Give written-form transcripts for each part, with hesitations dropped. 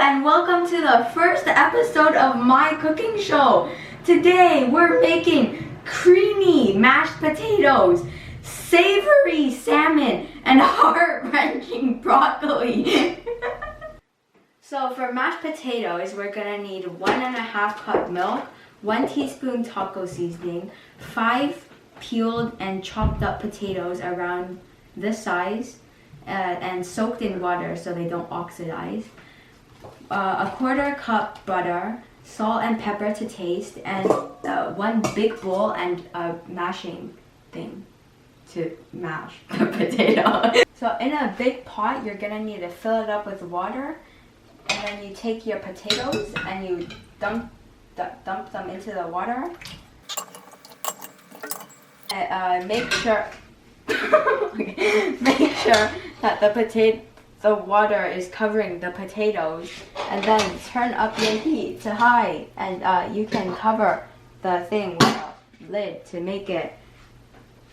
and welcome to the first episode of my cooking show. Today we're making creamy mashed potatoes, savory salmon, and heart-wrenching broccoli. So for mashed potatoes, we're gonna need 1.5 cup milk, 1 teaspoon taco seasoning, 5 peeled and chopped up potatoes around this size, and soaked in water so they don't oxidize. A 1/4 cup butter, salt and pepper to taste, and 1 big bowl and a mashing thing to mash the potato. So in a big pot, you're gonna need to fill it up with water, and then you take your potatoes and you dump them into the water. And, make sure that the water is covering the potatoes, and then turn up your heat to high, and you can cover the thing with a lid to make it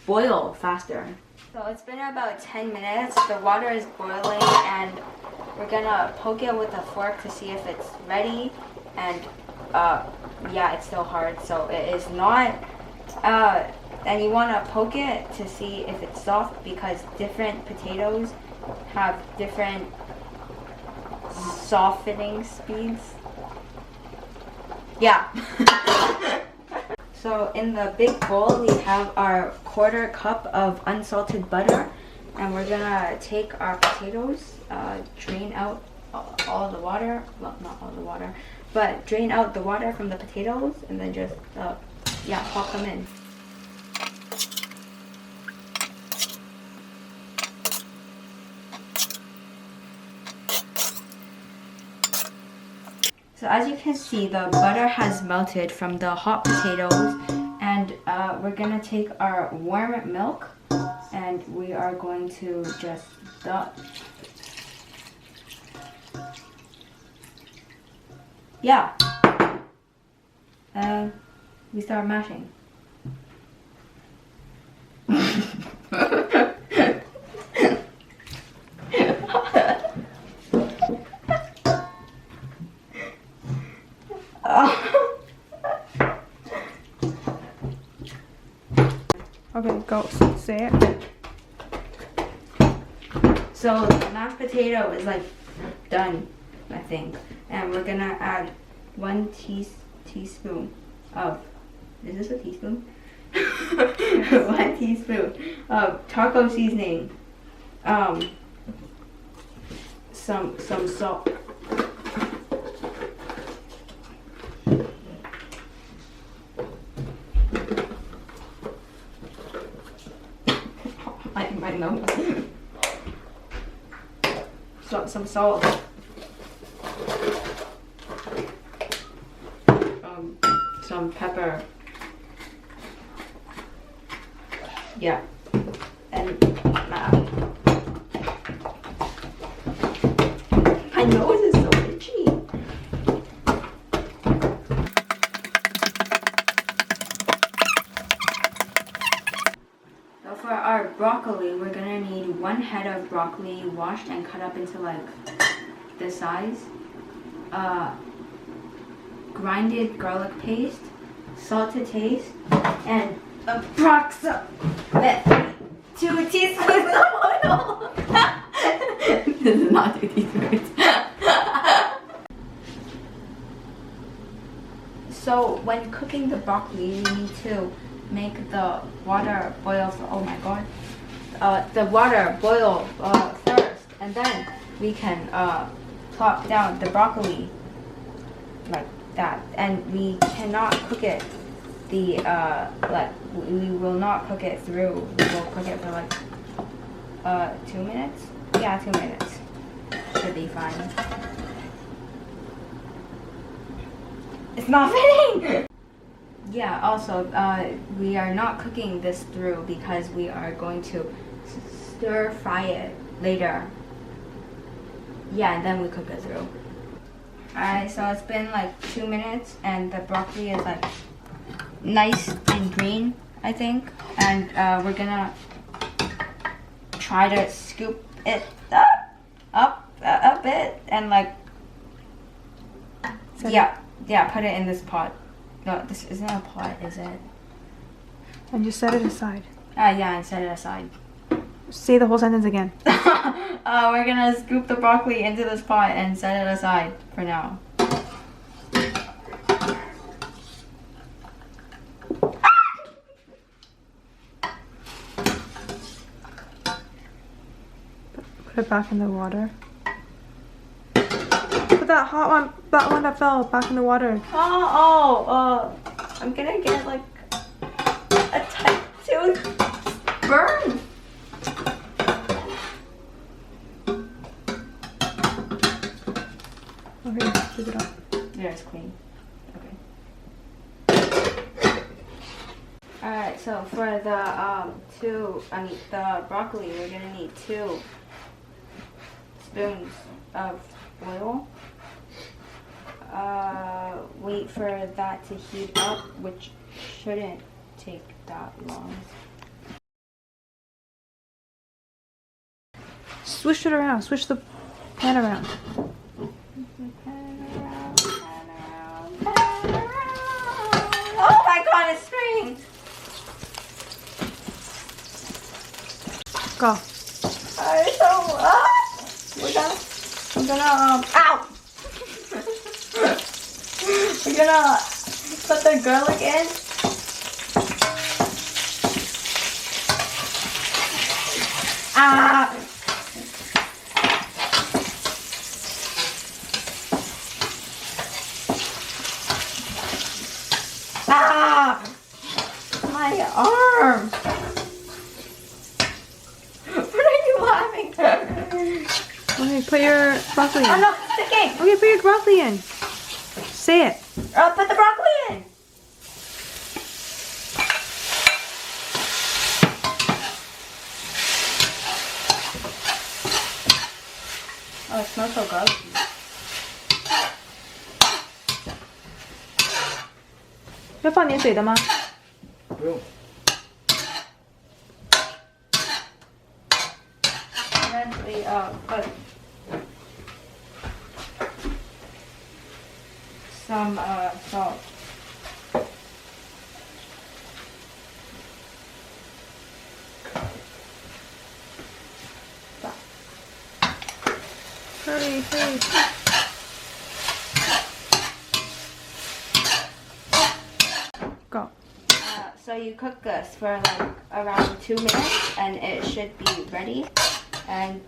boil faster. So it's been about 10 minutes. The water is boiling, and we're gonna poke it with a fork to see if it's ready. And yeah, it's still hard, so it is not. And you want to poke it to see if it's soft, because different potatoes have different softening speeds. Yeah. So in the big bowl, we have our 1/4 cup of unsalted butter, and we're gonna take our potatoes, drain out all the water. Well, not all the water, but drain out the water from the potatoes, and then just pop them in. So as you can see, the butter has melted from the hot potatoes, and we're gonna take our warm milk, and we are going to just and we start mashing. Okay, go. Say it. So the mashed potato is like done, I think. And we're gonna add 1 teaspoon of, is this a teaspoon? 1 teaspoon of taco seasoning. Some salt. My nose. Some salt. Some pepper. Yeah. And my nose is so itchy. For our broccoli, we're gonna need 1 head of broccoli washed and cut up into like this size. Grinded garlic paste, salt to taste, and approximately 2 teaspoons of oil. This is not 2 teaspoons. So when cooking the broccoli, you need to make the water boil the water boil first, and then we can plop down the broccoli like that. And we cannot cook it we will not cook it through. We will cook it for like 2 minutes. Yeah, 2 minutes should be fine. It's not fitting. Yeah, also, we are not cooking this through because we are going to stir fry it later. Yeah, and then we cook it through. Alright, so it's been like 2 minutes, and the broccoli is like nice and green, I think. And we're gonna try to scoop it up a bit and like Set Yeah, put it in this pot. No, this isn't a pot, is it? And just set it aside. Yeah, and set it aside. Say the whole sentence again. We're gonna scoop the broccoli into this pot and set it aside for now. Put it back in the water. Put that hot one, that one that fell back in the water. I'm gonna get like a tight tooth burn. Okay, pick it up. Yeah, it's clean. Okay. Alright, so for the the broccoli, we're gonna need 2 spoons of oil. Wait for that to heat up, which shouldn't take that long. Swish it around. Swish the pan around. Oh my god, it's string! Go. We're gonna ow! We're gonna put the garlic in. Ah! Ah! My arm! What are you laughing at? Okay, put your broccoli in. I'm not sticking! Okay, put your broccoli in. Say it. Put the broccoli in! Oh, it smells so good.要放点水的吗？不用。 And then we put some salt. Hurry, hurry. Go. So you cook this for like around 2 minutes and it should be ready. And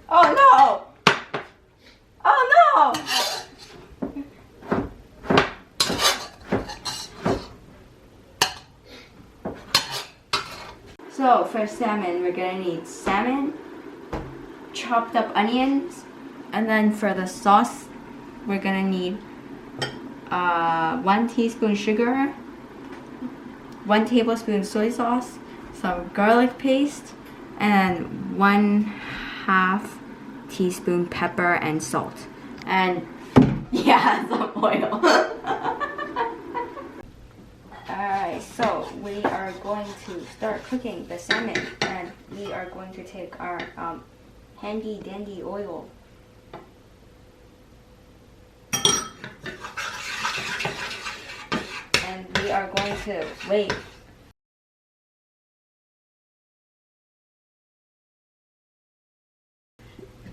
oh no! Oh no! So for salmon, we're gonna need salmon, chopped up onions, and then for the sauce, we're gonna need 1 teaspoon sugar, 1 tablespoon soy sauce, some garlic paste, and 1/2 teaspoon pepper and salt. And yeah, some oil. Alright, so we are going to start cooking the salmon, and we are going to take our handy dandy oil. And we are going to wait.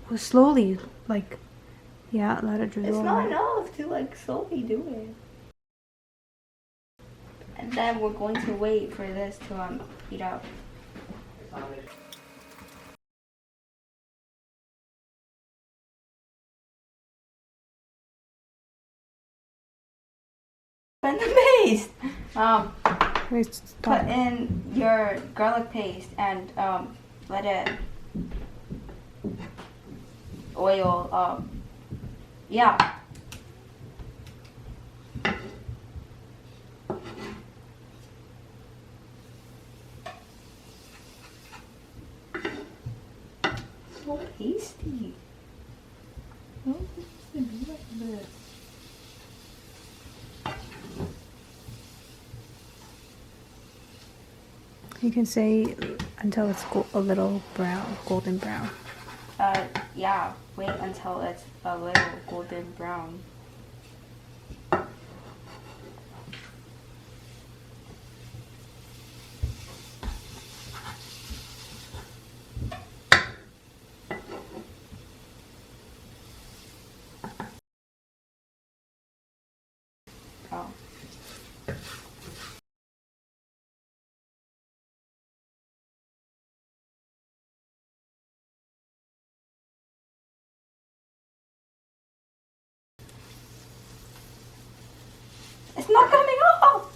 Well, slowly, like, yeah, let it drizzle. It's not enough to like slowly do it. And then we're going to wait for this to heat up. And the paste. Wait, Put stop. in your garlic paste and let it oil up. Yeah. So tasty. How is it supposed to be like this? You can say until it's a little brown, golden brown. Yeah, wait until it's a little golden brown. Oh. It's not coming off!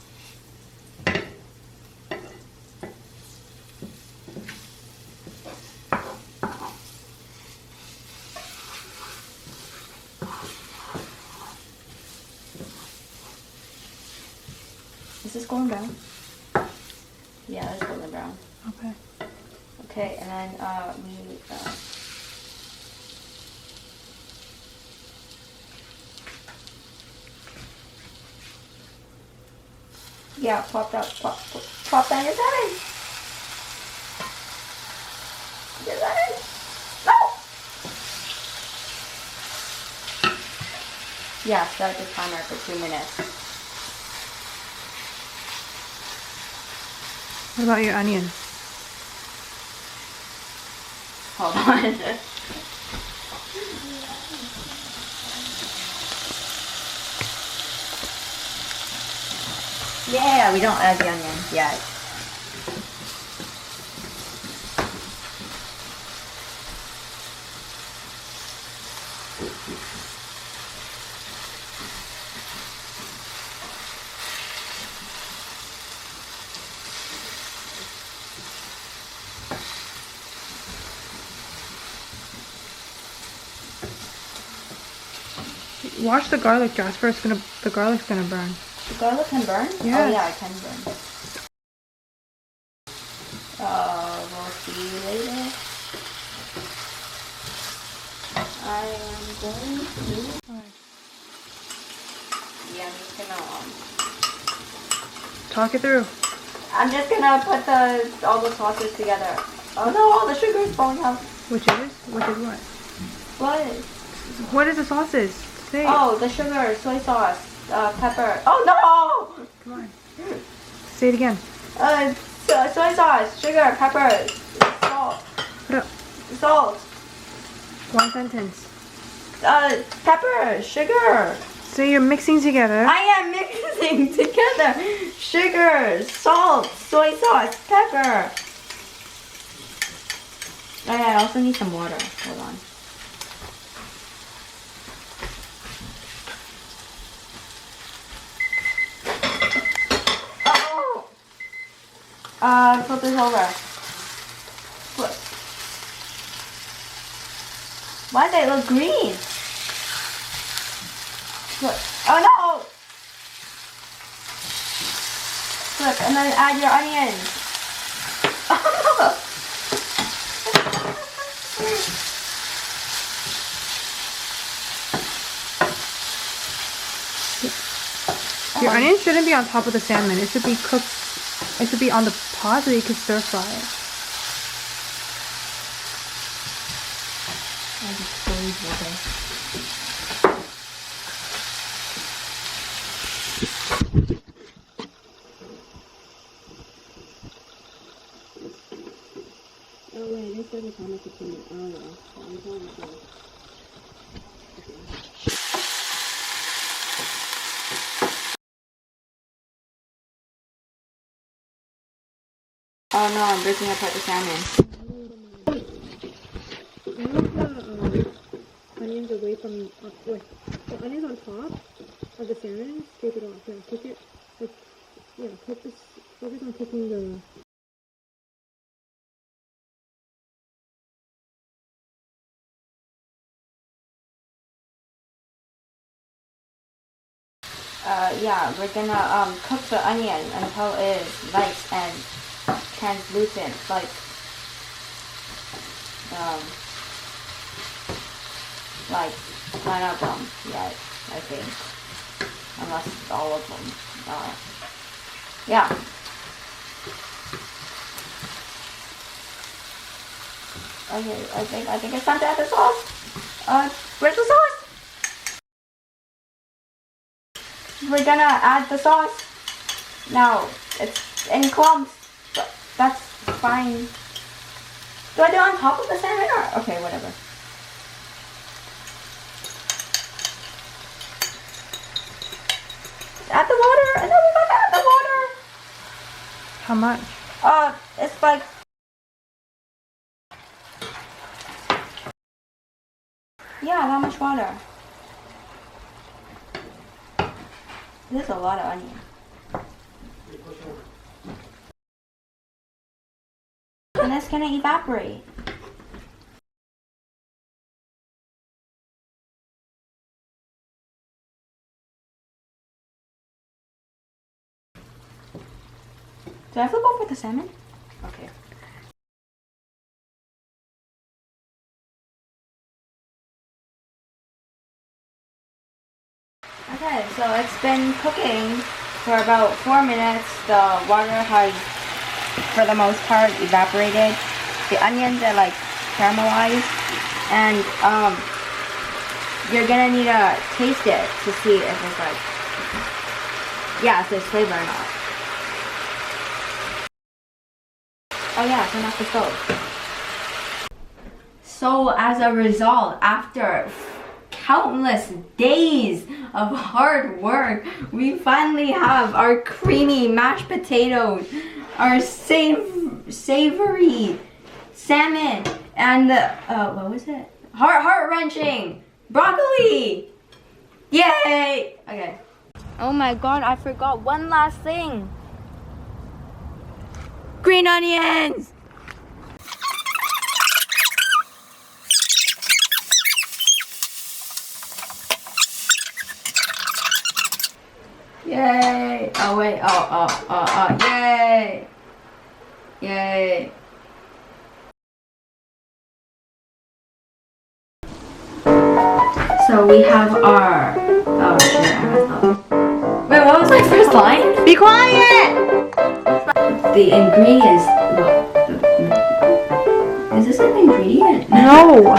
Is this golden brown? Yeah, it's golden brown. Okay. Okay, and then yeah, pop down your salmon. Your salmon. No. Yeah, start the timer for 2 minutes. What about your onion? Hold on. Yeah, we don't add the onions yet. Wash the garlic, Jasper. The garlic's gonna burn. The garlic can burn? Yeah. Oh yeah, it can burn. We'll see you later. I am going to... Alright. Yeah, I'm just gonna... Talk it through. I'm just gonna put all the sauces together. Oh no, all the sugar is falling out. Which is? Which is what? What? What is the sauces? Say it. Oh, the sugar, soy sauce, pepper. Oh no! Come on. Say it again. Soy sauce, sugar, pepper, salt, Put up. salt, One sentence. pepper, sugar. So you're mixing together. I am mixing together sugar, salt, soy sauce, pepper. Oh yeah, I also need some water. Hold on. Flip this over. Flip. Why does it look green? Flip. Oh no! Flip, and then add your onions. Your onion shouldn't be on top of the salmon. It should be cooked. It should be on the pot so you can stir fry it. I just squeeze Oh wait, they said it's on the kitchen. Oh no, I'm telling you. Oh no, I'm breaking apart the salmon. Move the onions away from. Wait, the onions on top of the salmon. Scrape it off. Yeah, cook it. Like, yeah, cook this. Focus on cooking the. Yeah, we're gonna cook the onion until it is light and translucent, like none of them yet, I think, unless all of them. Yeah. Okay, I think it's time to add the sauce. Where's the sauce? We're gonna add the sauce. Now, it's in clumps, but that's fine. Do I do it on top of the salmon or? Okay, whatever. Add the water, and then we gotta add the water. How much? It's like. Yeah, that much water. This is a lot of onion. And it's gonna evaporate. Do I have to go for the salmon? Okay. Okay, so it's been cooking for about 4 minutes. The water has, for the most part, evaporated. The onions are like caramelized, and you're gonna need to taste it to see if it's like, yeah, if there's flavor or not. Oh yeah, turn off the stove. So as a result, after countless days of hard work, we finally have our creamy mashed potatoes, our savory salmon, and the what was it? Heart-wrenching broccoli. Yay! Okay. Oh my god, I forgot one last thing. Green onions. Yay! Oh wait, yay! Yay! So we have our, oh shit, I messed up. Wait, what was my first line? Be quiet! The ingredients, is this an ingredient? No.